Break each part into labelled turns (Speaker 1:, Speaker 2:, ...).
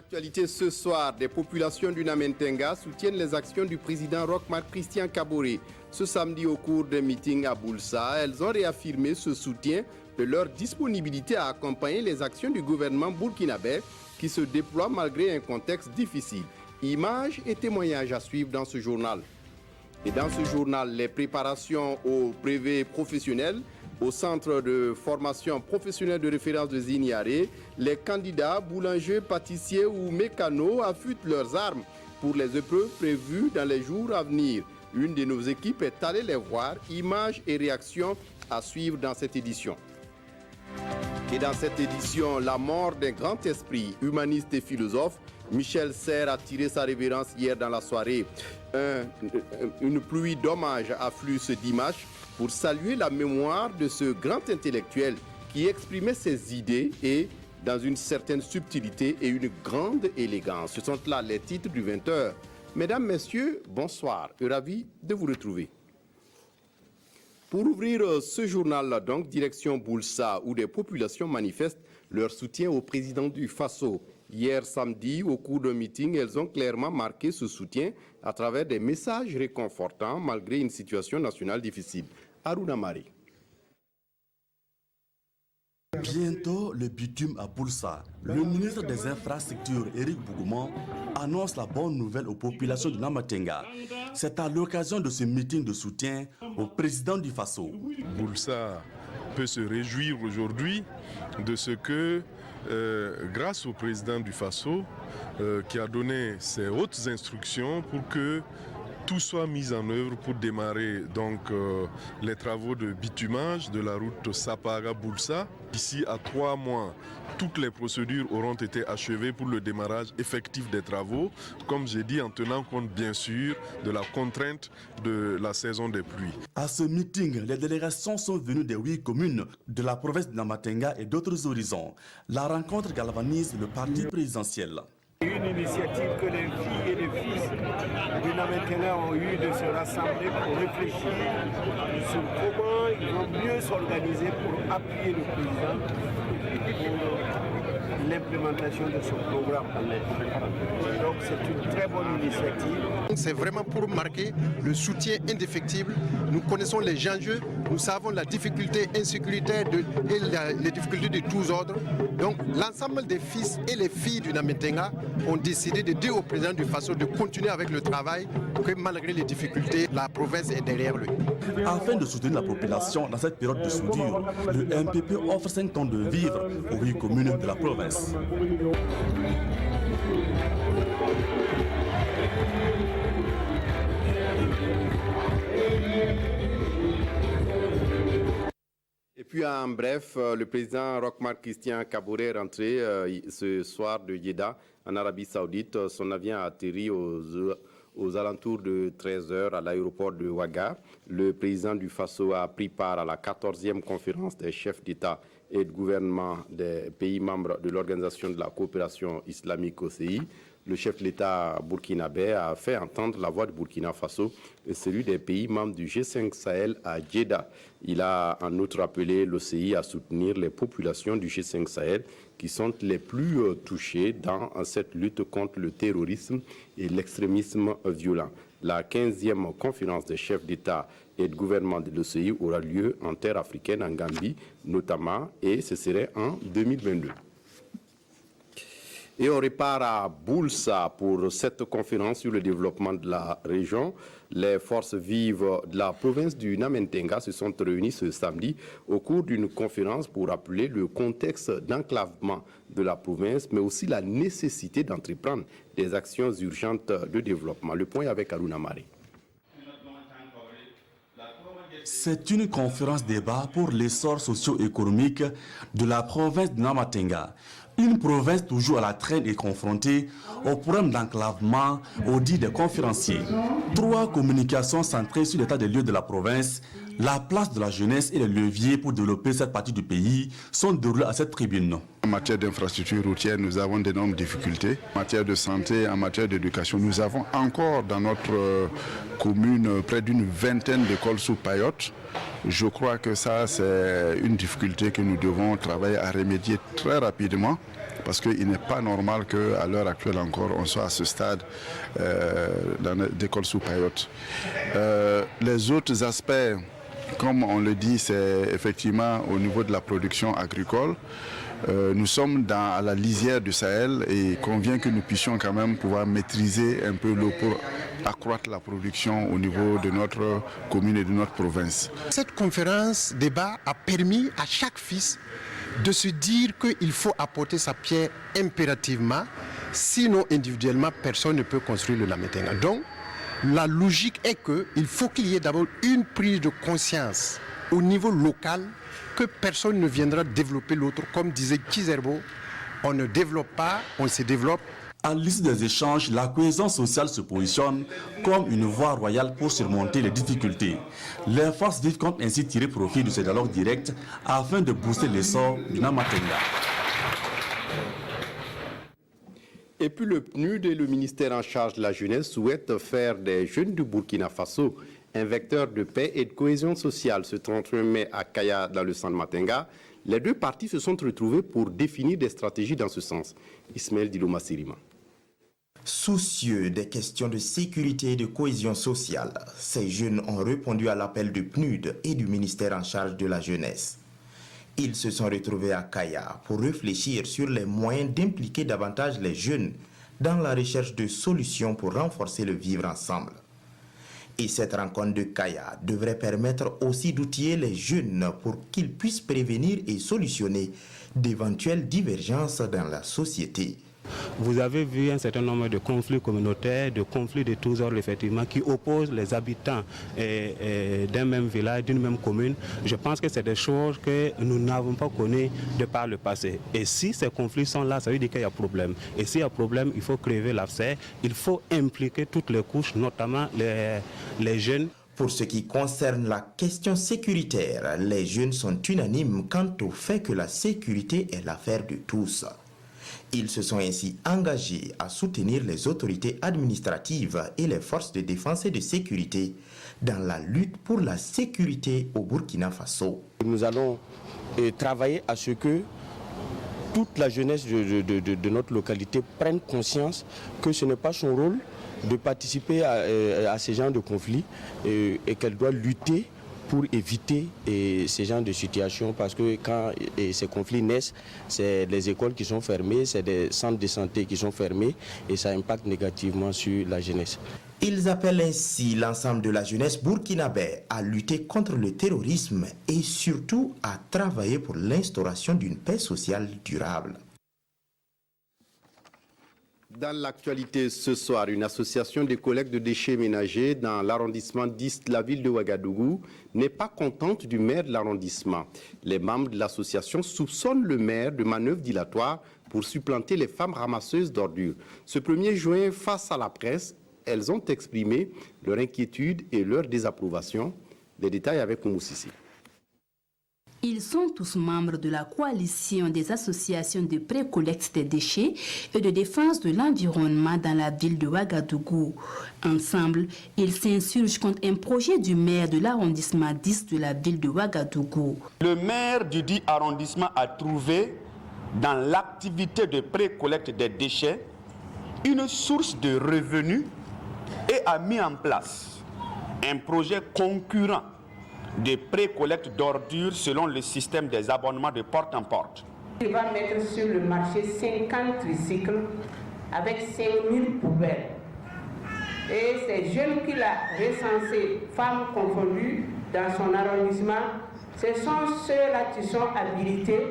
Speaker 1: l'actualité ce soir, des populations du Namentenga soutiennent les actions du président Roch Marc Christian Kaboré. Ce samedi, au cours d'un meeting à Boulssa, elles ont réaffirmé ce soutien de leur disponibilité à accompagner les actions du gouvernement burkinabé qui se déploient malgré un contexte difficile. Images et témoignages à suivre dans ce journal. Et dans ce journal, les préparations au brevet professionnel au centre de formation professionnelle de référence de Ziniaré, les candidats boulangers, pâtissiers ou mécanos affûtent leurs armes pour les épreuves prévues dans les jours à venir. Une de nos équipes est allée les voir. Images et réactions à suivre dans cette édition. Et dans cette édition, la mort d'un grand esprit, humaniste et philosophe, Michel Serres a tiré sa révérence hier dans la soirée. Une pluie d'hommages afflue ce dimanche pour saluer la mémoire de ce grand intellectuel qui exprimait ses idées et dans une certaine subtilité et une grande élégance. Ce sont là les titres du 20h. Mesdames, Messieurs, bonsoir et ravi de vous retrouver. Pour ouvrir ce journal, donc, direction Boulssa, où des populations manifestent leur soutien au président du Faso. Hier samedi, au cours d'un meeting, elles ont clairement marqué ce soutien à travers des messages réconfortants malgré une situation nationale difficile. Aruna Mari.
Speaker 2: Bientôt le bitume à Boulssa. Le ministre des Infrastructures, Éric Bougoumont, annonce la bonne nouvelle aux populations de Namatenga. C'est à l'occasion de ce meeting de soutien au président du Faso.
Speaker 3: Boulssa peut se réjouir aujourd'hui de ce que, grâce au président du Faso, qui a donné ses hautes instructions pour que tout soit mis en œuvre pour démarrer donc les travaux de bitumage de la route Sapara-Boulssa. D'ici à 3 mois, toutes les procédures auront été achevées pour le démarrage effectif des travaux, comme j'ai dit, en tenant compte bien sûr de la contrainte de la saison des pluies.
Speaker 2: À ce meeting, les délégations sont venues des 8 communes de la province de Namatenga et d'autres horizons. La rencontre galvanise le parti présidentiel.
Speaker 4: Une initiative que les filles et les fils du Namentenga ont eu de se rassembler pour réfléchir sur comment ils vont mieux s'organiser pour appuyer le président pour l'implémentation de son programme. Donc c'est une très bonne initiative.
Speaker 5: C'est vraiment pour marquer le soutien indéfectible. Nous connaissons les enjeux, nous savons la difficulté insécuritaire et les difficultés de tous ordres. Donc l'ensemble des fils et les filles du Namentenga ont décidé de dire au président du Faso de continuer avec le travail, que malgré les difficultés, la province est derrière lui.
Speaker 2: Afin de soutenir la population dans cette période de soudure, le MPP offre 5 ans de vivres aux 8 communes de la province.
Speaker 1: Et puis en bref, le président Roch Marc Christian Kaboré est rentré ce soir de Jeddah en Arabie Saoudite. Son avion a atterri aux alentours de 13h à l'aéroport de Ouaga. Le président du Faso a pris part à la 14e conférence des chefs d'État et de gouvernement des pays membres de l'Organisation de la coopération islamique OCI. Le chef de l'État burkinabé a fait entendre la voix de Burkina Faso et celui des pays membres du G5 Sahel à Jeddah. Il a en outre appelé l'OCI à soutenir les populations du G5 Sahel qui sont les plus touchées dans cette lutte contre le terrorisme et l'extrémisme violent. La 15e conférence des chefs d'État et de gouvernement de l'OCI aura lieu en terre africaine, en Gambie notamment, et ce serait en 2022. Et on repart à Boulssa pour cette conférence sur le développement de la région. Les forces vives de la province du Namentenga se sont réunies ce samedi au cours d'une conférence pour rappeler le contexte d'enclavement de la province, mais aussi la nécessité d'entreprendre des actions urgentes de développement. Le point est avec Aruna Mari.
Speaker 2: C'est une conférence débat pour l'essor socio-économique de la province de Namatenga. Une province toujours à la traîne et confrontée au problème d'enclavement audit des conférenciers. 3 communications centrées sur l'état des lieux de la province, la place de la jeunesse et les leviers pour développer cette partie du pays sont déroulés à cette tribune.
Speaker 6: En matière d'infrastructure routière, nous avons d'énormes difficultés. En matière de santé, en matière d'éducation, nous avons encore dans notre commune près d'une vingtaine d'écoles sous paillotes. Je crois que ça, c'est une difficulté que nous devons travailler à remédier très rapidement parce qu'il n'est pas normal qu'à l'heure actuelle encore, on soit à ce stade d'école sous paillote. Les autres aspects, comme on le dit, c'est effectivement au niveau de la production agricole. Nous sommes à la lisière du Sahel et il convient que nous puissions quand même pouvoir maîtriser un peu l'eau pour accroître la production au niveau de notre commune et de notre province.
Speaker 5: Cette conférence débat a permis à chaque fils de se dire qu'il faut apporter sa pierre impérativement, sinon individuellement personne ne peut construire le Namentenga. Donc la logique est qu'il faut qu'il y ait d'abord une prise de conscience au niveau local que personne ne viendra développer l'autre. Comme disait Kizerbo, on ne développe pas, on se développe.
Speaker 2: À l'issue des échanges, la cohésion sociale se positionne comme une voie royale pour surmonter les difficultés. Les forces vives comptent ainsi tirer profit de ce dialogue direct afin de booster l'essor du Namatenga.
Speaker 1: Et puis le PNUD et le ministère en charge de la jeunesse souhaitent faire des jeunes du Burkina Faso un vecteur de paix et de cohésion sociale. Ce 31 mai à Kaya, dans le centre Matenga, les deux parties se sont retrouvées pour définir des stratégies dans ce sens. Ismaël Diloma Sirima.
Speaker 7: Soucieux des questions de sécurité et de cohésion sociale, ces jeunes ont répondu à l'appel du PNUD et du ministère en charge de la jeunesse. Ils se sont retrouvés à Kaya pour réfléchir sur les moyens d'impliquer davantage les jeunes dans la recherche de solutions pour renforcer le vivre ensemble. Et cette rencontre de Kaya devrait permettre aussi d'outiller les jeunes pour qu'ils puissent prévenir et solutionner d'éventuelles divergences dans la société.
Speaker 8: Vous avez vu un certain nombre de conflits communautaires, de conflits de tous ordres, effectivement, qui opposent les habitants d'un même village, d'une même commune. Je pense que c'est des choses que nous n'avons pas connues de par le passé. Et si ces conflits sont là, ça veut dire qu'il y a problème. Et s'il y a problème, il faut crever l'abcès, il faut impliquer toutes les couches, notamment les jeunes.
Speaker 7: Pour ce qui concerne la question sécuritaire, les jeunes sont unanimes quant au fait que la sécurité est l'affaire de tous. Ils se sont ainsi engagés à soutenir les autorités administratives et les forces de défense et de sécurité dans la lutte pour la sécurité au Burkina Faso.
Speaker 9: Nous allons travailler à ce que toute la jeunesse de notre localité prenne conscience que ce n'est pas son rôle de participer à ces genres de conflits et qu'elle doit lutter pour éviter ces genres de situations, parce que quand ces conflits naissent, c'est les écoles qui sont fermées, c'est des centres de santé qui sont fermés et ça impacte négativement sur la jeunesse.
Speaker 7: Ils appellent ainsi l'ensemble de la jeunesse burkinabé à lutter contre le terrorisme et surtout à travailler pour l'instauration d'une paix sociale durable.
Speaker 1: Dans l'actualité ce soir, une association de collecte de déchets ménagers dans l'arrondissement 10 de la ville de Ouagadougou n'est pas contente du maire de l'arrondissement. Les membres de l'association soupçonnent le maire de manœuvres dilatoires pour supplanter les femmes ramasseuses d'ordures. Ce 1er juin, face à la presse, elles ont exprimé leur inquiétude et leur désapprobation. Des détails avec Oumou Sissi.
Speaker 10: Ils sont tous membres de la coalition des associations de pré-collecte des déchets et de défense de l'environnement dans la ville de Ouagadougou. Ensemble, ils s'insurgent contre un projet du maire de l'arrondissement 10 de la ville de Ouagadougou.
Speaker 11: Le maire du dit arrondissement a trouvé dans l'activité de pré-collecte des déchets une source de revenus et a mis en place un projet concurrent de pré-collecte d'ordures selon le système des abonnements de porte en porte.
Speaker 12: Il va mettre sur le marché 50 tricycles avec 5000 poubelles. Et ces jeunes qu'il a recensés, femmes confondues, dans son arrondissement, ce sont ceux-là qui sont habilités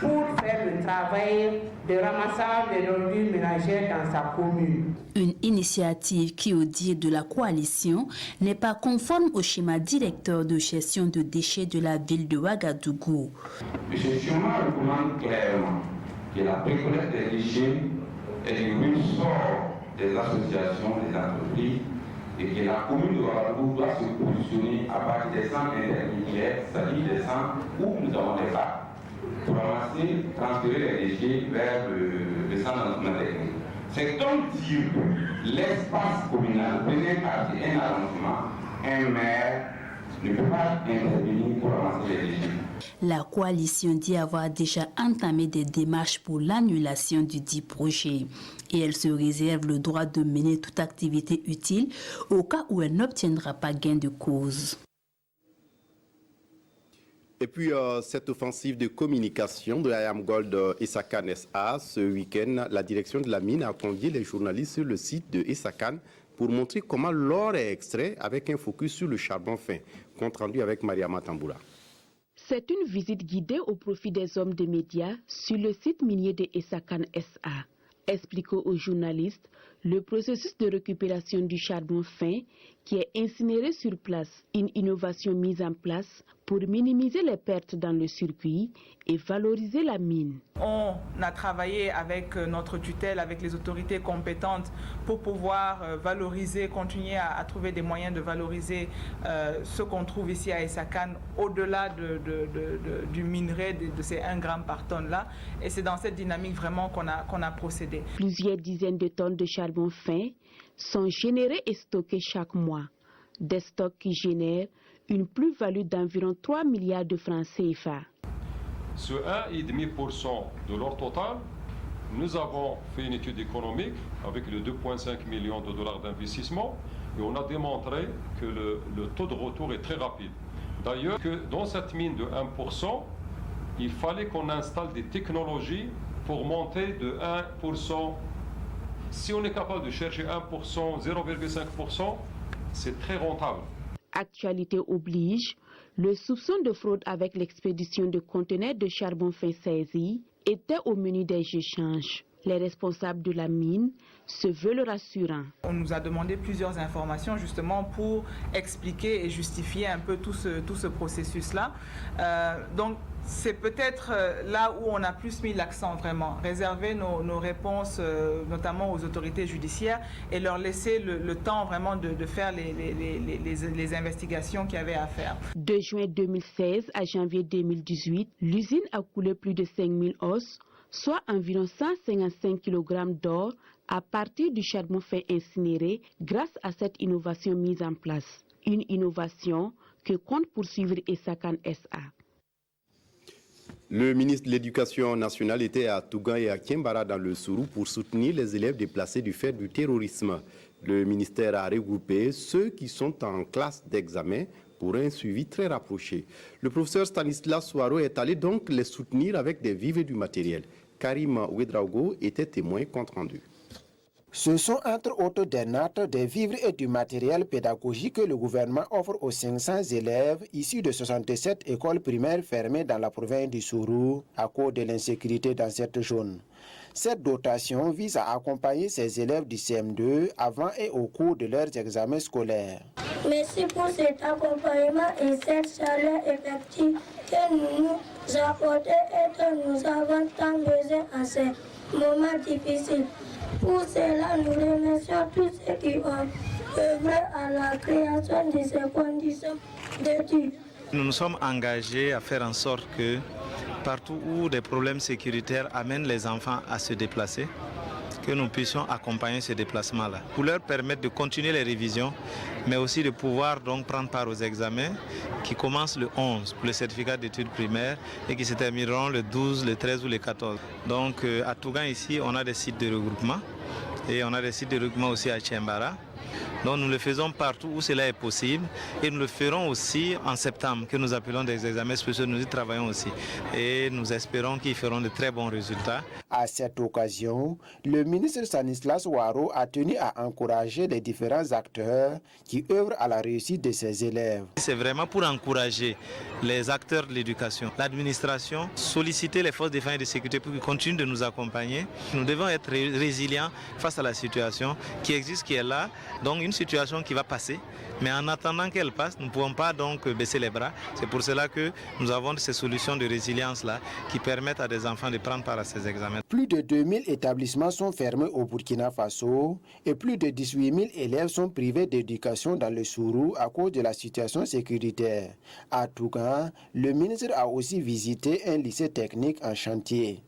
Speaker 12: pour faire le travail de ramassage des ordures ménagères dans sa commune.
Speaker 10: Une initiative qui, au dire de la coalition, n'est pas conforme au schéma directeur de gestion de déchets de la ville de Ouagadougou.
Speaker 13: Ce schéma recommande clairement que la précollecte des déchets est du ressort des associations, des entreprises, et que la commune de Ouagadougou doit se positionner à partir des centres intermédiaires, c'est-à-dire des centres où nous avons des bacs, pour ramasser, transférer les déchets vers le centre technique. C'est donc dire que l'espace communal prenait partie un arrondissement, un maire, ne peut pas intervenir pour ramasser les déchets.
Speaker 10: La coalition dit avoir déjà entamé des démarches pour l'annulation du dit projet et elle se réserve le droit de mener toute activité utile au cas où elle n'obtiendra pas gain de cause.
Speaker 1: Et puis, cette offensive de communication de IAM Gold Essakane SA, ce week-end, la direction de la mine a convié les journalistes sur le site de Essakane pour montrer comment l'or est extrait avec un focus sur le charbon fin. Compte rendu avec Mariama Tamboura.
Speaker 14: C'est une visite guidée au profit des hommes des médias sur le site minier de Essakane SA. Expliquant aux journalistes le processus de récupération du charbon fin qui est incinéré sur place, une innovation mise en place pour minimiser les pertes dans le circuit et valoriser la mine.
Speaker 15: On a travaillé avec notre tutelle, avec les autorités compétentes pour pouvoir valoriser, continuer à trouver des moyens de valoriser ce qu'on trouve ici à Essakane au-delà du minerai de ces 1 gramme par tonne là. Et c'est dans cette dynamique vraiment qu'on a procédé.
Speaker 14: Plusieurs dizaines de tonnes de charbon fin sont générées et stockées chaque mois. Des stocks qui génèrent une plus-value d'environ 3 milliards de francs CFA.
Speaker 16: Sur 1,5% de l'or total, nous avons fait une étude économique avec les 2,5 millions de dollars d'investissement et on a démontré que le taux de retour est très rapide. D'ailleurs, que dans cette mine de 1%, il fallait qu'on installe des technologies pour monter de 1%. Si on est capable de chercher 1%, 0,5%, c'est très rentable.
Speaker 14: Actualité oblige, le soupçon de fraude avec l'expédition de conteneurs de charbon fin saisis était au menu des échanges. Les responsables de la mine se veulent rassurants.
Speaker 15: On nous a demandé plusieurs informations justement pour expliquer et justifier un peu tout ce processus-là. Donc c'est peut-être là où on a plus mis l'accent vraiment, réserver nos réponses notamment aux autorités judiciaires et leur laisser le temps vraiment de faire les investigations qu'il y avait à faire.
Speaker 14: De juin 2016 à janvier 2018, l'usine a coulé plus de 5000 os, soit environ 155 kg d'or à partir du charbon fin incinéré grâce à cette innovation mise en place. Une innovation que compte poursuivre Essakane SA.
Speaker 1: Le ministre de l'Éducation nationale était à Tougan et à Kiembara dans le Sourou pour soutenir les élèves déplacés du fait du terrorisme. Le ministère a regroupé ceux qui sont en classe d'examen pour un suivi très rapproché. Le professeur Stanislas Souaro est allé donc les soutenir avec des vivres et du matériel. Karim Ouedraogo était témoin compte rendu.
Speaker 17: Ce sont entre autres des notes, des vivres et du matériel pédagogique que le gouvernement offre aux 500 élèves issus de 67 écoles primaires fermées dans la province du Sourou à cause de l'insécurité dans cette zone. Cette dotation vise à accompagner ces élèves du CM2 avant et au cours de leurs examens scolaires.
Speaker 18: Merci pour cet accompagnement et cette chaleur effective que nous apportez et que nous avons tant besoin en ces moments difficiles. Pour cela, nous remercions tous ceux qui ont œuvré à la création de ces conditions d'études.
Speaker 19: Nous nous sommes engagés à faire en sorte que partout où des problèmes sécuritaires amènent les enfants à se déplacer, que nous puissions accompagner ces déplacements-là, pour leur permettre de continuer les révisions, mais aussi de pouvoir donc prendre part aux examens qui commencent le 11 pour le certificat d'études primaires et qui se termineront le 12, le 13 ou le 14. Donc à Tougan ici, on a des sites de regroupement et on a des sites de regroupement aussi à Kiembara. Donc nous le faisons partout où cela est possible et nous le ferons aussi en septembre que nous appelons des examens spéciaux, nous y travaillons aussi et nous espérons qu'ils feront de très bons résultats.
Speaker 17: À cette occasion, le ministre Stanislas Souaro a tenu à encourager les différents acteurs qui œuvrent à la réussite de ses élèves.
Speaker 19: C'est vraiment pour encourager les acteurs de l'éducation, l'administration, solliciter les forces de défense et de sécurité pour qu'ils continuent de nous accompagner. Nous devons être résilients face à la situation qui existe, qui est là, donc une situation qui va passer. Mais en attendant qu'elle passe, nous ne pouvons pas donc baisser les bras. C'est pour cela que nous avons ces solutions de résilience-là qui permettent à des enfants de prendre part à ces examens.
Speaker 17: Plus de 2000 établissements sont fermés au Burkina Faso et plus de 18 000 élèves sont privés d'éducation dans le Sourou à cause de la situation sécuritaire. À Tougan, le ministre a aussi visité un lycée technique en chantier.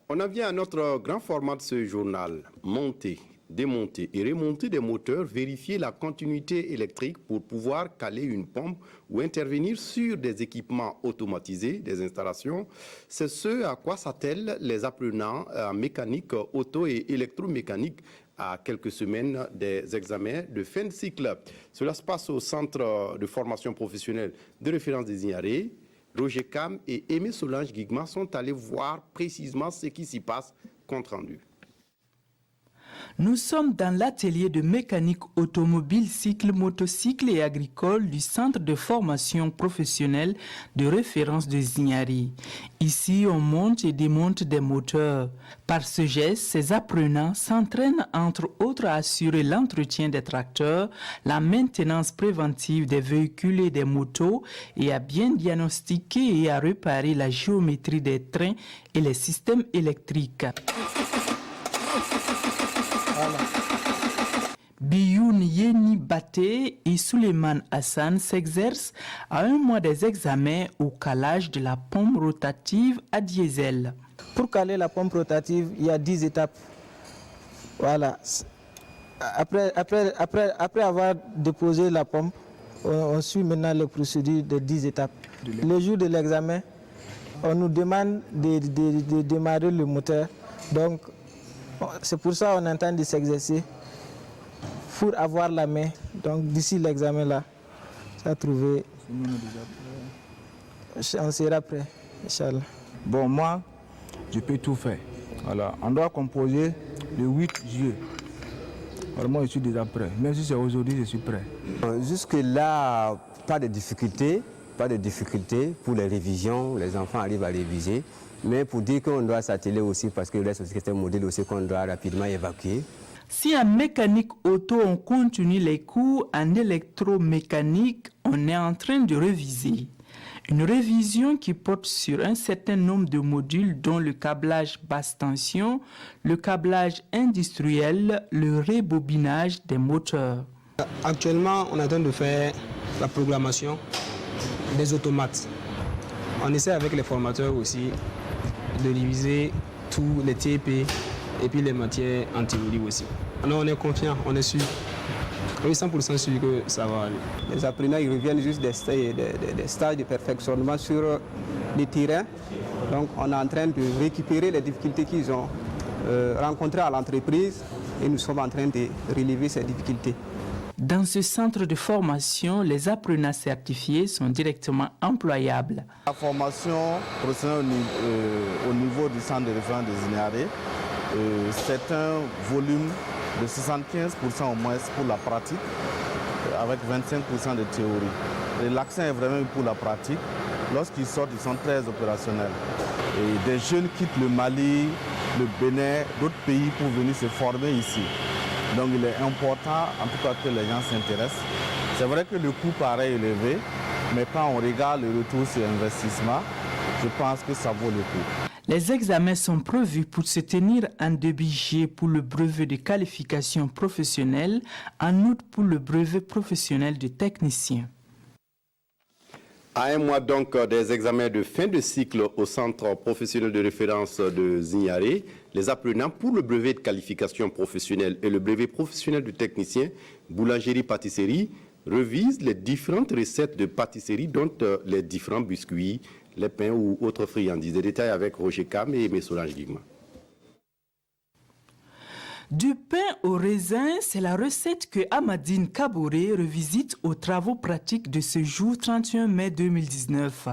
Speaker 1: On en vient à notre grand format de ce journal, Montée. démonter et remonter des moteurs, vérifier la continuité électrique pour pouvoir caler une pompe ou intervenir sur des équipements automatisés, des installations. C'est ce à quoi s'attellent les apprenants en mécanique, auto et électromécanique à quelques semaines des examens de fin de cycle. Cela se passe au centre de formation professionnelle de référence des Ignaré. Roger Cam et Aimé Solange Guigma sont allés voir précisément ce qui s'y passe, compte rendu.
Speaker 20: Nous sommes dans l'atelier de mécanique automobile, cycle, motocycle et agricole du Centre de formation professionnelle de référence de Zignari. Ici, on monte et démonte des moteurs. Par ce geste, ces apprenants s'entraînent entre autres à assurer l'entretien des tracteurs, la maintenance préventive des véhicules et des motos et à bien diagnostiquer et à réparer la géométrie des trains et les systèmes électriques. Biyoun Yeni Baté et Suleiman Hassan s'exercent à un mois des examens au calage de la pompe rotative à diesel.
Speaker 21: Pour caler la pompe rotative, il y a 10 étapes. Voilà. Après avoir déposé la pompe, on suit maintenant les procédures de 10 étapes. Le jour de l'examen, on nous demande de démarrer le moteur. Donc, c'est pour ça qu'on est en train de s'exercer pour avoir la main. Donc d'ici l'examen là, ça a trouvé. On sera prêt, Inch'Allah.
Speaker 22: Bon, moi, je peux tout faire. Voilà. On doit composer le 8 juillet. Alors moi, je suis déjà prêt. Même si c'est aujourd'hui, je suis prêt.
Speaker 23: Jusque-là, pas de difficulté pour les révisions. Les enfants arrivent à réviser. Mais pour dire qu'on doit s'atteler aussi, parce que c'est un modèle aussi qu'on doit rapidement évacuer.
Speaker 20: Si en mécanique auto, on continue les cours, en électromécanique, on est en train de réviser. Une révision qui porte sur un certain nombre de modules dont le câblage basse tension, le câblage industriel, le rebobinage des moteurs.
Speaker 21: Actuellement, on est en train de faire la programmation des automates. On essaie avec les formateurs aussi de réviser tous les TP et puis les matières en théorie aussi. Alors on est confiant, on est sûr. Oui, 100% sûr que ça va aller.
Speaker 23: Les apprenants ils reviennent juste des stages de perfectionnement sur les terrains. Donc on est en train de récupérer les difficultés qu'ils ont rencontrées à l'entreprise et nous sommes en train de relever ces difficultés.
Speaker 20: Dans ce centre de formation, les apprenants certifiés sont directement employables.
Speaker 6: La formation professionnelle au niveau du centre de référence des Ignaré, c'est un volume de 75% au moins pour la pratique, avec 25% de théorie. Et l'accent est vraiment pour la pratique. Lorsqu'ils sortent, ils sont très opérationnels. Et des jeunes quittent le Mali, le Bénin, d'autres pays pour venir se former ici. Donc il est important, en tout cas, que les gens s'intéressent. C'est vrai que le coût paraît élevé, mais quand on regarde le retour sur investissement, je pense que ça vaut le coup.
Speaker 20: Les examens sont prévus pour se tenir en début juillet pour le brevet de qualification professionnelle, en août pour le brevet professionnel de technicien.
Speaker 1: À un mois donc des examens de fin de cycle au centre professionnel de référence de Zignaré, les apprenants pour le brevet de qualification professionnelle et le brevet professionnel de technicien boulangerie-pâtisserie revisent les différentes recettes de pâtisserie, dont les différents biscuits, les pains ou autres friandises. Des détails avec Roger Cam et Aimé Solange Guigma.
Speaker 20: Du pain au raisin, c'est la recette que Amadine Kaboré revisite aux travaux pratiques de ce jour 31 mai 2019.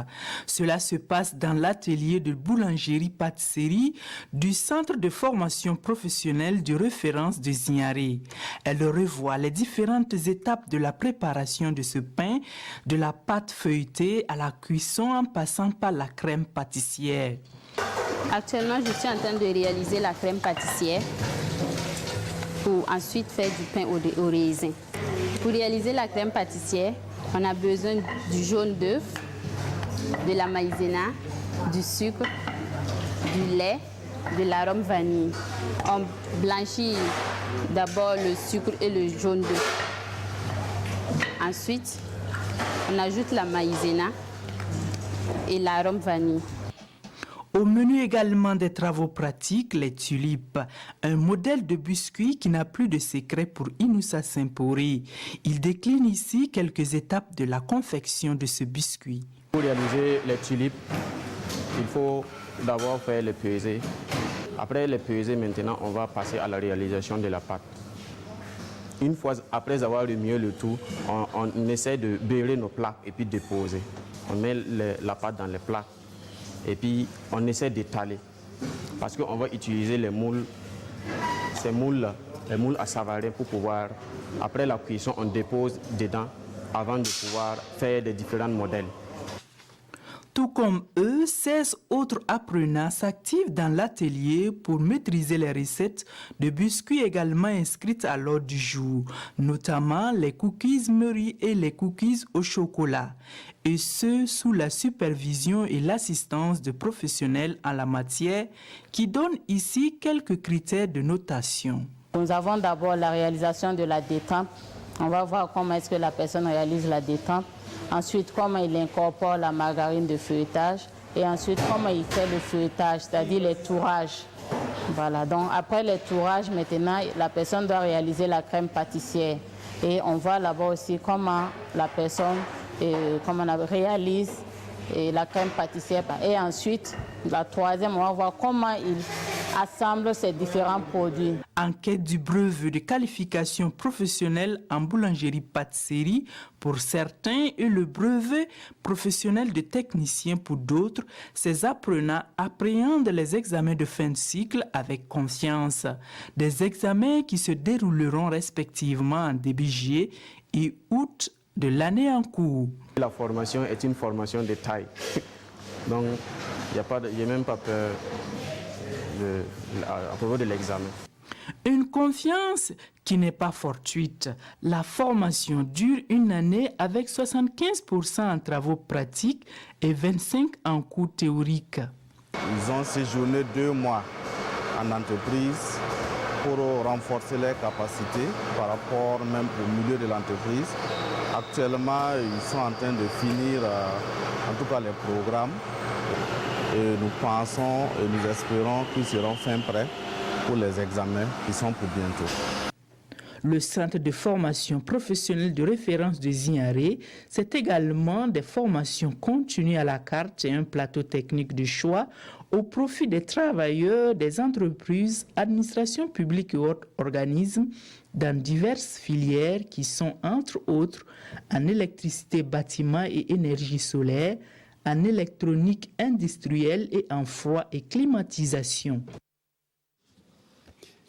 Speaker 20: Cela se passe dans l'atelier de boulangerie-pâtisserie du Centre de formation professionnelle de référence de Zignaré. Elle revoit les différentes étapes de la préparation de ce pain, de la pâte feuilletée à la cuisson en passant par la crème pâtissière.
Speaker 24: Actuellement, je suis en train de réaliser la crème pâtissière pour ensuite faire du pain au raisin. Pour réaliser la crème pâtissière, on a besoin du jaune d'œuf, de la maïzena, du sucre, du lait, de l'arôme vanille. On blanchit d'abord le sucre et le jaune d'œuf. Ensuite, on ajoute la maïzena et l'arôme vanille.
Speaker 20: Au menu également des travaux pratiques, les tulipes, un modèle de biscuit qui n'a plus de secret pour Inoussa Simpori. Il décline ici quelques étapes de la confection de ce biscuit.
Speaker 9: Pour réaliser les tulipes, il faut d'abord faire les pesées. Après les pesées, maintenant, on va passer à la réalisation de la pâte. Une fois après avoir remué le tout, on essaie de beurrer nos plaques et puis déposer. On met la pâte dans les plaques et puis on essaie d'étaler parce qu'on va utiliser les moules, ces moules-là, les moules à Savarin pour pouvoir, après la cuisson, on dépose dedans avant de pouvoir faire des différents modèles.
Speaker 20: Tout comme eux, 16 autres apprenants s'activent dans l'atelier pour maîtriser les recettes de biscuits également inscrites à l'ordre du jour, notamment les cookies Murray et les cookies au chocolat, et ce sous la supervision et l'assistance de professionnels en la matière qui donnent ici quelques critères de notation.
Speaker 24: Nous avons d'abord la réalisation de la détente. On va voir comment est-ce que la personne réalise la détente. Ensuite, comment il incorpore la margarine de feuilletage. Et ensuite, comment il fait le feuilletage, c'est-à-dire les tourages. Voilà, donc après les tourages, maintenant, la personne doit réaliser la crème pâtissière. Et on voit là-bas aussi comment la personne réalise la crème pâtissière. Et ensuite, la troisième, on va voir comment il assemble ces différents produits.
Speaker 20: En quête du brevet de qualification professionnelle en boulangerie-pâtisserie pour certains et le brevet professionnel de technicien pour d'autres, ces apprenants appréhendent les examens de fin de cycle avec confiance. Des examens qui se dérouleront respectivement en début juillet et août de l'année en cours.
Speaker 9: La formation est une formation de taille. Donc, il n'y a même pas peur à propos de l'examen.
Speaker 20: Une confiance qui n'est pas fortuite. La formation dure une année avec 75% en travaux pratiques et 25% en cours théoriques.
Speaker 2: Ils ont séjourné 2 mois en entreprise pour renforcer leurs capacités par rapport même au milieu de l'entreprise. Actuellement, ils sont en train de finir en tout cas les programmes. Et nous pensons et nous espérons qu'ils seront fin prêts pour les examens qui sont pour bientôt.
Speaker 20: Le centre de formation professionnelle de référence de Zignaré, c'est également des formations continues à la carte et un plateau technique de choix au profit des travailleurs, des entreprises, administrations publiques et autres organismes dans diverses filières qui sont entre autres en électricité, bâtiment et énergie solaire, en électronique industrielle et en froid et climatisation.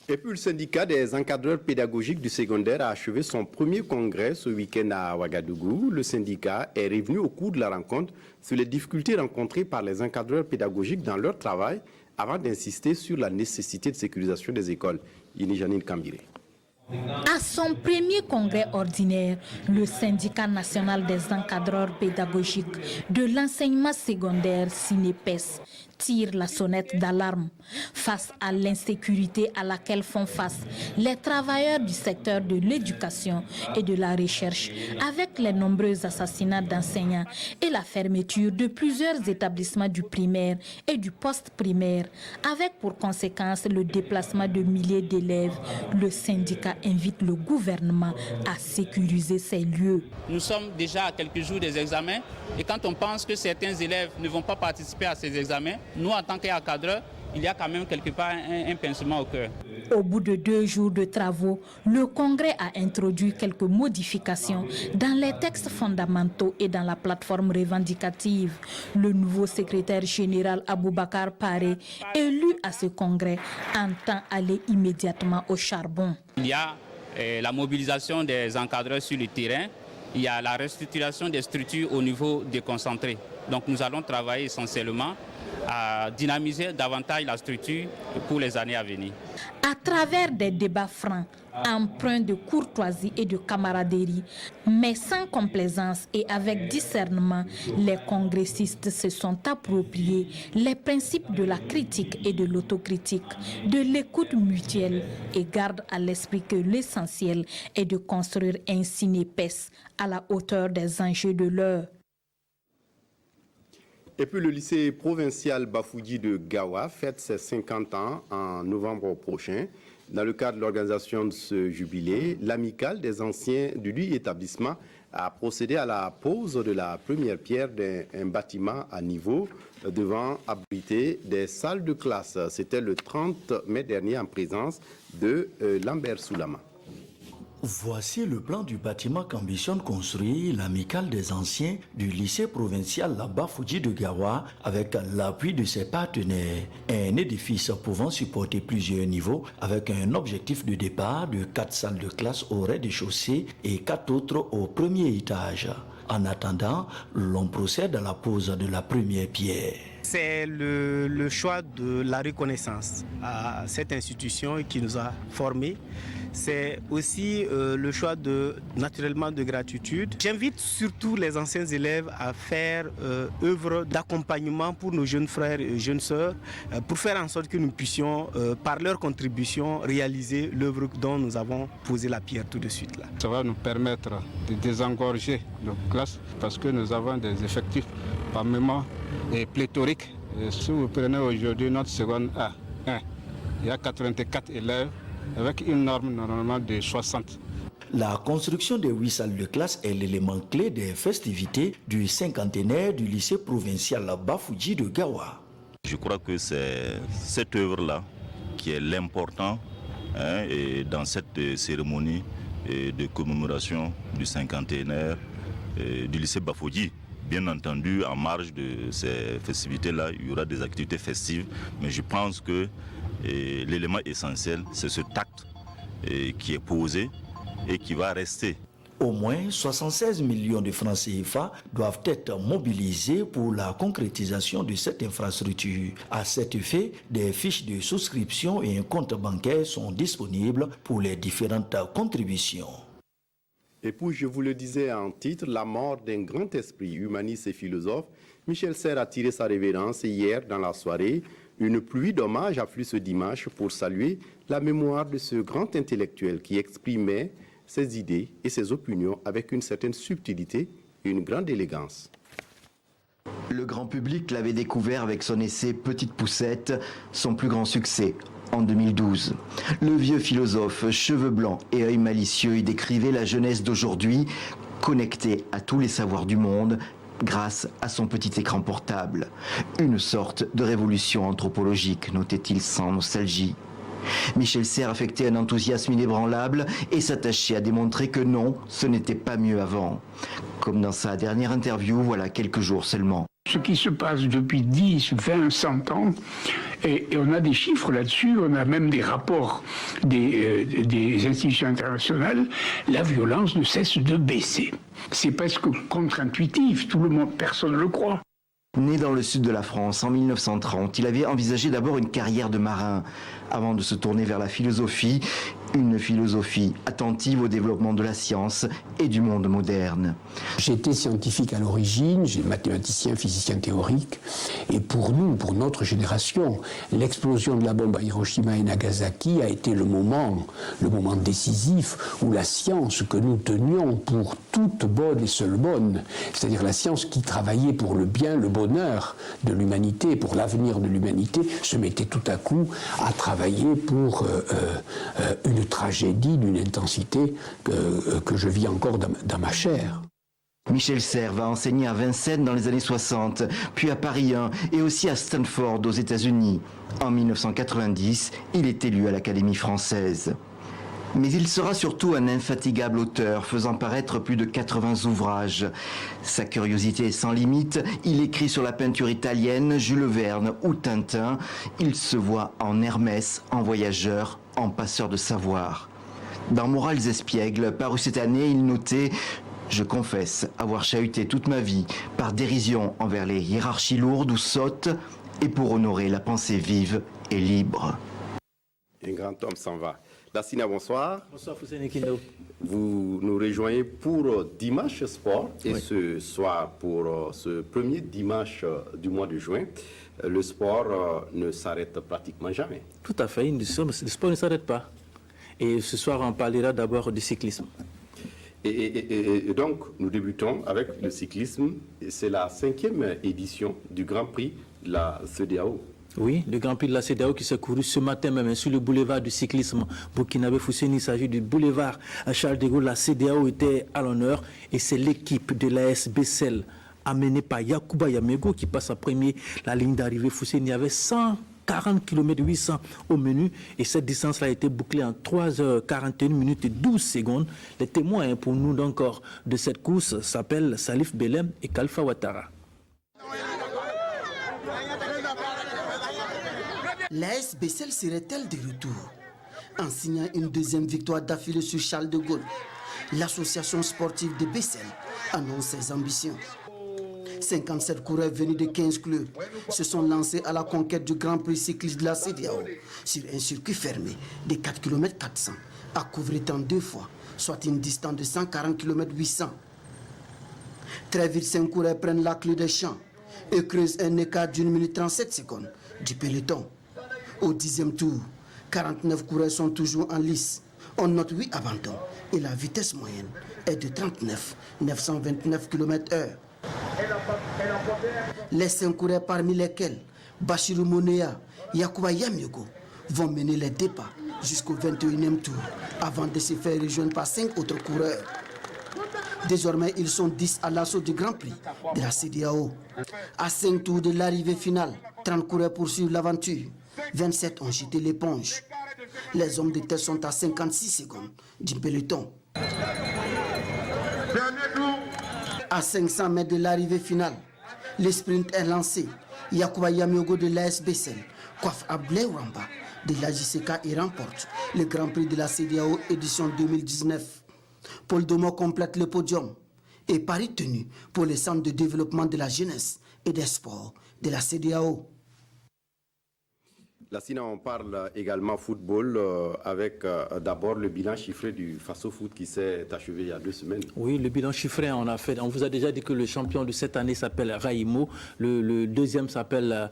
Speaker 1: Et puis le syndicat des encadreurs pédagogiques du secondaire a achevé son premier congrès ce week-end à Ouagadougou. Le syndicat est revenu au cours de la rencontre sur les difficultés rencontrées par les encadreurs pédagogiques dans leur travail avant d'insister sur la nécessité de sécurisation des écoles. Yini Janine Kambiré.
Speaker 3: À son premier congrès ordinaire, le syndicat national des encadreurs pédagogiques de l'enseignement secondaire SINEPES tire la sonnette d'alarme face à l'insécurité à laquelle font face les travailleurs du secteur de l'éducation et de la recherche, avec les nombreux assassinats d'enseignants et la fermeture de plusieurs établissements du primaire et du post-primaire, avec pour conséquence le déplacement de milliers d'élèves. Le syndicat invite le gouvernement à sécuriser ces lieux.
Speaker 4: Nous sommes déjà à quelques jours des examens et quand on pense que certains élèves ne vont pas participer à ces examens, nous en tant qu'encadreurs, il y a quand même quelque part un pincement au cœur.
Speaker 3: Au bout de 2 jours de travaux, le Congrès a introduit quelques modifications dans les textes fondamentaux et dans la plateforme revendicative. Le nouveau secrétaire général Aboubakar Paré, élu à ce Congrès, entend aller immédiatement au charbon.
Speaker 4: Il y a la mobilisation des encadreurs sur le terrain, il y a la restructuration des structures au niveau déconcentré. Donc nous allons travailler essentiellement à dynamiser davantage la structure pour les années à venir.
Speaker 3: À travers des débats francs, empreints de courtoisie et de camaraderie, mais sans complaisance et avec discernement, les congressistes se sont appropriés les principes de la critique et de l'autocritique, de l'écoute mutuelle et gardent à l'esprit que l'essentiel est de construire un SINEPES à la hauteur des enjeux de l'heure.
Speaker 1: Et puis le lycée provincial Bafouji de Gawa fête ses 50 ans en novembre prochain. Dans le cadre de l'organisation de ce jubilé, l'amicale des anciens du dit établissement a procédé à la pose de la première pierre d'un bâtiment à niveau devant abriter des salles de classe. C'était le 30 mai dernier en présence de Lambert Soulama.
Speaker 5: Voici le plan du bâtiment qu'ambitionne construire l'amicale des anciens du lycée provincial Bafouji de Gawa avec l'appui de ses partenaires. Un édifice pouvant supporter plusieurs niveaux avec un objectif de départ de 4 salles de classe au rez-de-chaussée et 4 autres au premier étage. En attendant, l'on procède à la pose de la première pierre.
Speaker 7: C'est le choix de la reconnaissance à cette institution qui nous a formés. C'est aussi le choix naturellement de gratitude. J'invite surtout les anciens élèves à faire œuvre d'accompagnement pour nos jeunes frères et jeunes sœurs pour faire en sorte que nous puissions, par leur contribution, réaliser l'œuvre dont nous avons posé la pierre tout de suite là.
Speaker 8: Ça va nous permettre de désengorger nos classes parce que nous avons des effectifs par moment pléthoriques. Et si vous prenez aujourd'hui notre seconde A1, il y a 84 élèves avec une norme normalement de 60.
Speaker 5: La construction des 8 salles de classe est l'élément clé des festivités du cinquantenaire du lycée provincial Bafouji de Gawa.
Speaker 11: Je crois que c'est cette œuvre-là qui est l'important dans cette cérémonie de commémoration du cinquantenaire du lycée Bafouji. Bien entendu, en marge de ces festivités-là, il y aura des activités festives, mais je pense que l'élément essentiel, c'est ce tact qui est posé et qui va rester.
Speaker 5: Au moins 76 millions de francs CFA doivent être mobilisés pour la concrétisation de cette infrastructure. À cet effet, des fiches de souscription et un compte bancaire sont disponibles pour les différentes contributions.
Speaker 1: Et puis, je vous le disais en titre, la mort d'un grand esprit humaniste et philosophe, Michel Serres a tiré sa révérence hier dans la soirée. Une pluie d'hommages afflue ce dimanche pour saluer la mémoire de ce grand intellectuel qui exprimait ses idées et ses opinions avec une certaine subtilité et une grande élégance.
Speaker 25: Le grand public l'avait découvert avec son essai Petite Poussette, son plus grand succès. En 2012, le vieux philosophe, cheveux blancs et œil malicieux, y décrivait la jeunesse d'aujourd'hui, connectée à tous les savoirs du monde, grâce à son petit écran portable. Une sorte de révolution anthropologique, notait-il sans nostalgie. Michel Serres affectait un enthousiasme inébranlable et s'attachait à démontrer que non, ce n'était pas mieux avant. Comme dans sa dernière interview, voilà quelques jours seulement.
Speaker 26: Ce qui se passe depuis 10, 20, 100 ans, et on a des chiffres là-dessus, on a même des rapports des institutions internationales, la violence ne cesse de baisser. C'est presque contre-intuitif, tout le monde, personne ne le croit.
Speaker 25: Né dans le sud de la France en 1930, il avait envisagé d'abord une carrière de marin, avant de se tourner vers la philosophie, une philosophie attentive au développement de la science et du monde moderne.
Speaker 27: J'étais scientifique à l'origine, j'ai mathématicien, physicien théorique, et pour nous, pour notre génération, l'explosion de la bombe à Hiroshima et Nagasaki a été le moment décisif où la science que nous tenions pour toute bonne et seule bonne, c'est-à-dire la science qui travaillait pour le bien, le bonheur de l'humanité, pour l'avenir de l'humanité, se mettait tout à coup à travailler pour une tragédie d'une intensité que je vis encore dans ma chair.
Speaker 25: Michel Serres va enseigner à Vincennes dans les années 60, puis à Paris 1 et aussi à Stanford aux États-Unis. En 1990, il est élu à l'Académie française. Mais il sera surtout un infatigable auteur, faisant paraître plus de 80 ouvrages. Sa curiosité est sans limite, il écrit sur la peinture italienne, Jules Verne ou Tintin. Il se voit en Hermès, en voyageur, en passeur de savoir. Dans Morales espiègles, paru cette année, il notait « Je confesse avoir chahuté toute ma vie par dérision envers les hiérarchies lourdes ou sottes et pour honorer la pensée vive et libre. »
Speaker 1: Un grand homme s'en va. Lassina, bonsoir.
Speaker 28: Bonsoir, Fousseni Kindo.
Speaker 1: Vous nous rejoignez pour Dimanche Sport et oui. Ce soir pour ce premier dimanche du mois de juin. Le sport ne s'arrête pratiquement jamais.
Speaker 28: Tout à fait, le sport ne s'arrête pas. Et ce soir, on parlera d'abord du cyclisme.
Speaker 1: Et donc, nous débutons avec le cyclisme. C'est la 5e édition du Grand Prix de la CEDEAO.
Speaker 10: Oui, le Grand Prix de la CEDEAO qui s'est couru ce matin même sur le boulevard du cyclisme burkinabé Fousseni. Il s'agit du boulevard Charles de Gaulle. La CEDEAO était à l'honneur et c'est l'équipe de l'AS Bessel amenée par Yacouba Yamego qui passe à premier la ligne d'arrivée. Fousseni, il y avait 140 km 800 au menu et cette distance a été bouclée en 3h41 minutes et 12 secondes. Les témoins pour nous encore de cette course s'appellent Salif Belem et Kalfa Ouattara.
Speaker 12: L'AS Bessel serait-elle de retour? En signant une deuxième victoire d'affilée sur Charles de Gaulle, l'association sportive de Bessel annonce ses ambitions. 57 coureurs venus de 15 clubs se sont lancés à la conquête du Grand Prix cycliste de la CEDEAO sur un circuit fermé de 4 km 400 à couvrir en 2 fois, soit une distance de 140 km 800. Très vite, 5 coureurs prennent la clé des champs et creusent un écart d'1 minute 37 secondes du peloton. Au 10e tour, 49 coureurs sont toujours en lice. On note 8 abandons et la vitesse moyenne est de 39,929 km/h. Les 5 coureurs parmi lesquels Bachirou Monea, Yacouba Yamego vont mener les débats jusqu'au 21e tour avant de se faire rejoindre par 5 autres coureurs. Désormais, ils sont 10 à l'assaut du Grand Prix de la CEDEAO. À 5 tours de l'arrivée finale, 30 coureurs poursuivent l'aventure. 27 ont jeté l'éponge. Les hommes de tête sont à 56 secondes du peloton. À 500 mètres de l'arrivée finale, le sprint est lancé. Yacouba Yamego de l'AS Bessel coiffe Ablaye Wamba de l'AJCK et remporte le Grand Prix de la CEDEAO édition 2019. Paul Domo complète le podium et pari tenu pour le centre de développement de la jeunesse et des sports de la CEDEAO.
Speaker 1: Là, sinon, on parle également football avec d'abord le bilan chiffré du Faso Foot qui s'est achevé il y a 2 semaines.
Speaker 10: Oui, le bilan chiffré, on vous a déjà dit que le champion de cette année s'appelle Raïmo, le deuxième s'appelle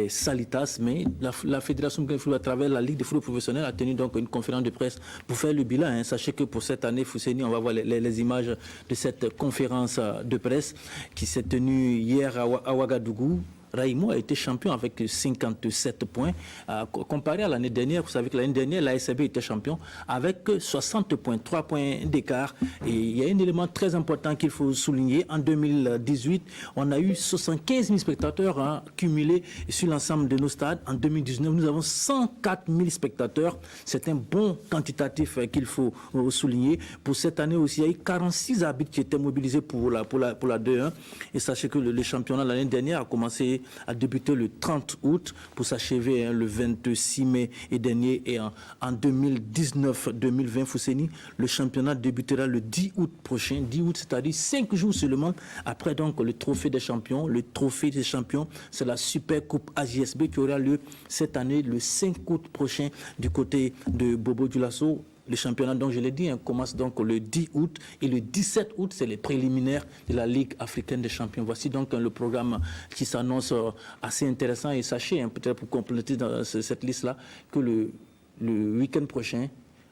Speaker 10: Salitas, mais la Fédération de football à travers la Ligue de football professionnel a tenu donc une conférence de presse pour faire le bilan. Sachez que pour cette année, Fousseni, on va voir les images de cette conférence de presse qui s'est tenue hier à Ouagadougou. Raïmo a été champion avec 57 points. Comparé à l'année dernière, vous savez que l'année dernière, l'ASB était champion avec 60 points, 3 points d'écart. Et il y a un élément très important qu'il faut souligner. En 2018, on a eu 75 000 spectateurs cumulés sur l'ensemble de nos stades. En 2019, nous avons 104 000 spectateurs. C'est un bon quantitatif qu'il faut souligner. Pour cette année aussi, il y a eu 46 arbitres qui étaient mobilisés pour la 2-1. Et sachez que le championnat l'année dernière a commencé a débuté le 30 août pour s'achever le 26 mai et dernier. Et en 2019-2020, Fousseni, le championnat débutera le 10 août prochain. 10 août, c'est-à-dire 5 jours seulement après donc le trophée des champions. Le trophée des champions, c'est la Super Coupe AJSB qui aura lieu cette année le 5 août prochain du côté de Bobo Dioulasso. Le championnat, donc je l'ai dit, commence donc le 10 août et le 17 août, c'est les préliminaires de la Ligue africaine des champions. Voici donc le programme qui s'annonce assez intéressant. Et sachez, peut-être pour compléter dans cette liste-là, que le week-end prochain,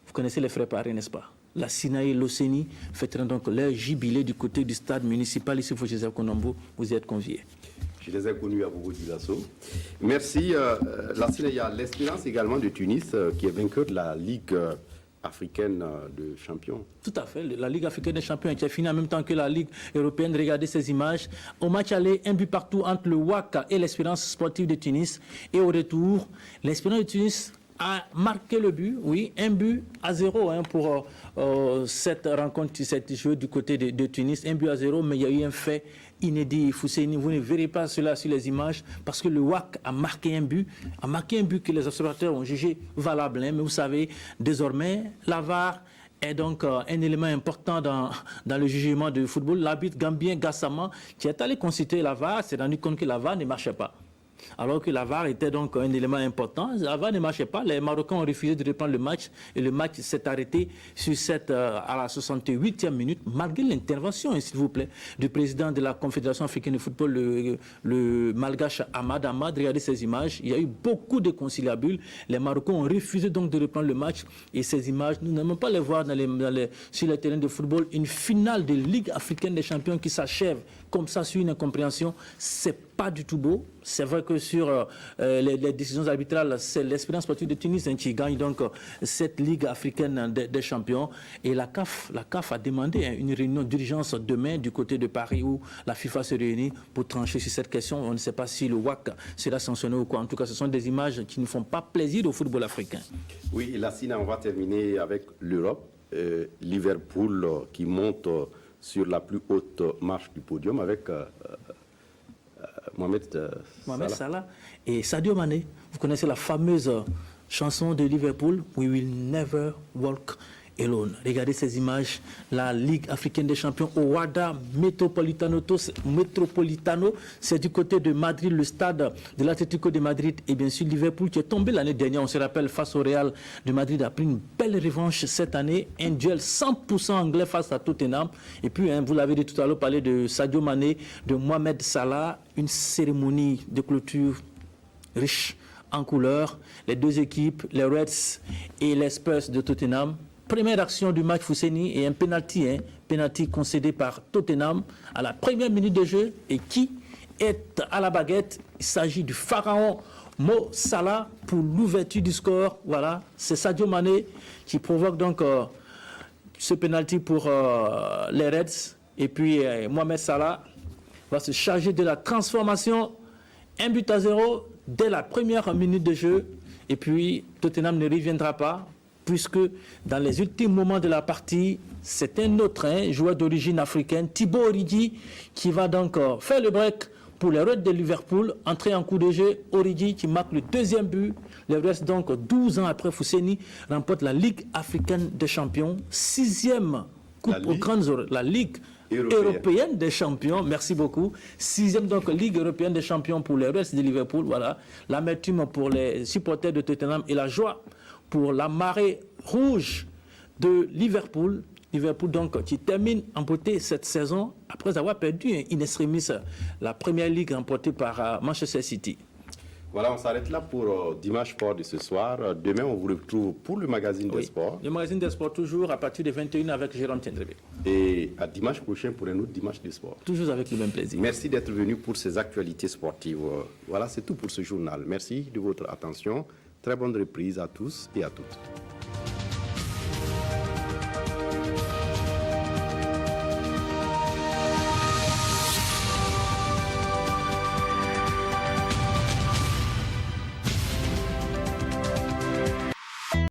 Speaker 10: vous connaissez les frais paris, n'est-ce pas? La Sinaï et l'Océanie fêteront donc leur jubilé du côté du stade municipal ici au Joseph Konombo. Vous y êtes conviés.
Speaker 1: Je les ai connus à Bobo Dioulasso. Merci. La Sinaï, il y a l'Espérance également de Tunis qui est vainqueur de la Ligue africaine de champions.
Speaker 10: Tout à fait. La Ligue africaine des champions qui a fini en même temps que la Ligue européenne. Regardez ces images. Au match aller, un but partout entre le WAC et l'Espérance sportive de Tunis. Et au retour, l'Espérance de Tunis a marqué le but, oui, 1-0 pour cette rencontre, cette jeu du côté de Tunis, 1-0, mais il y a eu un fait inédit. Fousseni, vous ne verrez pas cela sur les images parce que le WAC a marqué un but que les observateurs ont jugé valable. Mais vous savez, désormais, la VAR est donc un élément important dans le jugement du football. L'arbitre gambien Gassama, qui est allé consulter la VAR, s'est rendu compte que la VAR ne marchait pas. alors que la VAR était donc un élément important. La VAR ne marchait pas, les Marocains ont refusé de reprendre le match et le match s'est arrêté sur à la 68e minute, malgré l'intervention, s'il vous plaît, du président de la Confédération africaine de football, le malgache Ahmad. Regardez ces images, il y a eu beaucoup de conciliabules. Les Marocains ont refusé donc de reprendre le match et ces images, nous n'aimons pas les voir sur les terrains de football. Une finale de Ligue africaine des champions qui s'achève comme ça sur une incompréhension, c'est pas du tout beau. C'est vrai que sur les décisions arbitrales, c'est l'Espérance sportive de Tunis qui gagne donc cette Ligue africaine des champions. Et la CAF a demandé une réunion d'urgence demain du côté de Paris où la FIFA se réunit pour trancher sur cette question. On ne sait pas si le WAC sera sanctionné ou quoi. En tout cas, ce sont des images qui ne font pas plaisir au football africain.
Speaker 13: Oui, Lassina, on va terminer avec l'Europe. Liverpool qui monte sur la plus haute marche du podium avec Mohamed
Speaker 10: Salah et Sadio Mané. Vous connaissez la fameuse chanson de Liverpool, We Will Never Walk Alone. Regardez ces images, la Ligue africaine des champions au Wanda Metropolitano, c'est du côté de Madrid, le stade de l'Atlético de Madrid et bien sûr Liverpool qui est tombé l'année dernière, on se rappelle, face au Real de Madrid, a pris une belle revanche cette année, un duel 100% anglais face à Tottenham. Et puis, vous l'avez dit tout à l'heure, parler de Sadio Mané, de Mohamed Salah, une cérémonie de clôture riche en couleurs. Les deux équipes, les Reds et les Spurs de Tottenham. Première action du match Fousseni et un penalty concédé par Tottenham à la première minute de jeu. Et qui est à la baguette? Il s'agit du pharaon Mo Salah pour l'ouverture du score. Voilà, c'est Sadio Mané qui provoque donc ce penalty pour les Reds. Et puis Mohamed Salah va se charger de la transformation. 1-0 dès la première minute de jeu. Et puis Tottenham ne reviendra pas, puisque dans les ultimes moments de la partie, c'est un autre joueur d'origine africaine, Thibaut Origi, qui va donc faire le break pour les Reds de Liverpool, entrer en coup de jeu. Origi qui marque le deuxième but. Les Reds, donc 12 ans après Fousseni, remporte la Ligue africaine des champions, 6e coupe aux grandes, la Ligue européenne des champions, merci beaucoup. 6e donc Ligue européenne des champions pour les Reds de Liverpool. Voilà, l'amertume pour les supporters de Tottenham et la joie pour la marée rouge de Liverpool. Liverpool donc qui termine en beauté cette saison après avoir perdu in extremis la première ligue remportée par Manchester City.
Speaker 13: Voilà, on s'arrête là pour Dimanche Sport de ce soir. Demain, on vous retrouve pour le magazine des sports.
Speaker 10: Le magazine des sports toujours à partir de 21h avec Jérôme Tendrebe.
Speaker 13: Et à dimanche prochain pour un autre Dimanche des sports.
Speaker 10: Toujours avec le même plaisir.
Speaker 13: Merci d'être venu pour ces actualités sportives. Voilà, c'est tout pour ce journal. Merci de votre attention. Très bonne reprise à tous et à toutes.